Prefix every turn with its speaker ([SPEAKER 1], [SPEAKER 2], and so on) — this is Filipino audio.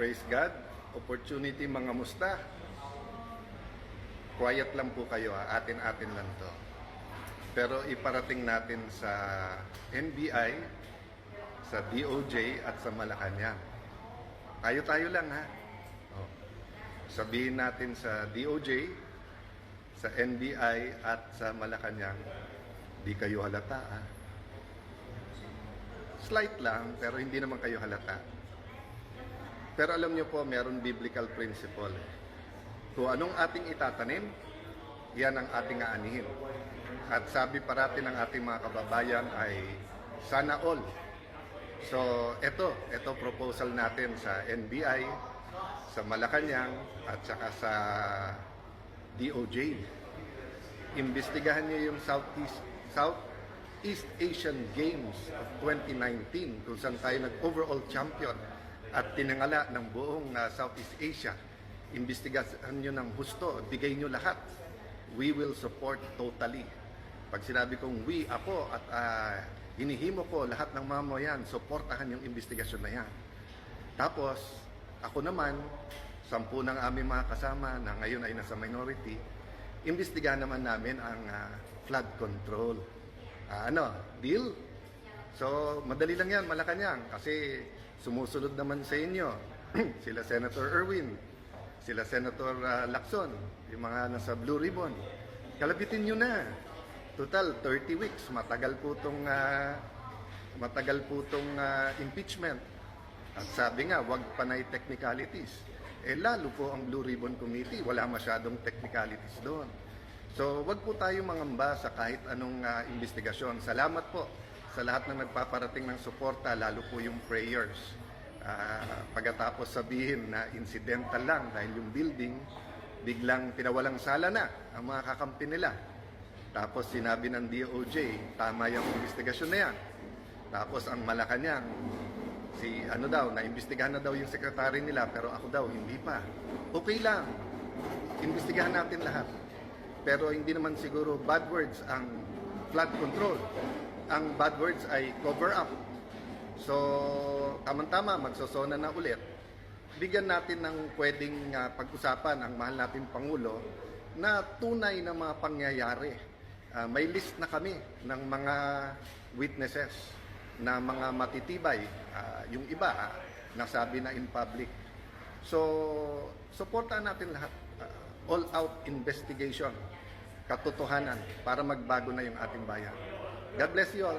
[SPEAKER 1] Praise God. Opportunity mga musta. Quiet lang po kayo ha. Atin-atin lang to. Pero iparating natin sa NBI, sa DOJ at sa Malacanang. Tayo-tayo lang ha. Oh. Sabihin natin sa DOJ, sa NBI at sa Malacanang, di kayo halata ha. Slight lang, pero hindi naman kayo halata. Pero alam niyo po, meron biblical principle. Kung anong ating itatanim, yan ang ating aanihin. At sabi parati ng ating mga kababayan ay sana all. So, ito proposal natin sa NBI, sa Malacanang, at saka sa DOJ. Imbestigahan niyo yung Southeast Asian Games of 2019 kung saan tayo nag-overall champion at tinangala ng buong Southeast Asia. Imbestigahan nyo ng husto, bigay nyo lahat. We will support totally. Pag sinabi kong we, ako, at hinihimo ko lahat ng mamayan, supportahan yung investigasyon na yan. Tapos, ako naman, 10 ng aming mga kasama na ngayon ay nasa minority, imbestigahan naman namin ang flood control. Deal? So, madali lang yan, Malacanang, kasi sumusunod naman sa inyo sila Senator Erwin, sila Senator Lacson, yung mga nasa Blue Ribbon. Kalabitin nyo na. Total, 30 weeks. Matagal po itong impeachment. At sabi nga, wag panay technicalities. Lalo po ang Blue Ribbon Committee, wala masyadong technicalities doon. So, wag po tayo mangamba sa kahit anong investigasyon. Salamat po sa lahat ng nagpaparating ng suporta, lalo po yung prayers. Pagkatapos sabihin na incidental lang dahil yung building, biglang pinawalang sala na ang mga kakampi nila. Tapos sinabi ng DOJ, tama yung investigasyon na yan. Tapos ang Malacanang, naimbestigahan na daw yung sekretary nila, pero ako daw, hindi pa. Okay lang, imbestigahan natin lahat. Pero hindi naman siguro bad words ang flood control. Ang bad words ay cover up. So, tamang-tama, magsosona na ulit. Bigyan natin ng pwedeng pag-usapan ang mahal nating Pangulo na tunay na mga pangyayari. May list na kami ng mga witnesses na mga matitibay. Yung iba, nasabi na in public. So, supportan natin lahat. All-out investigation, katotohanan, para magbago na yung ating bayan. God bless you all.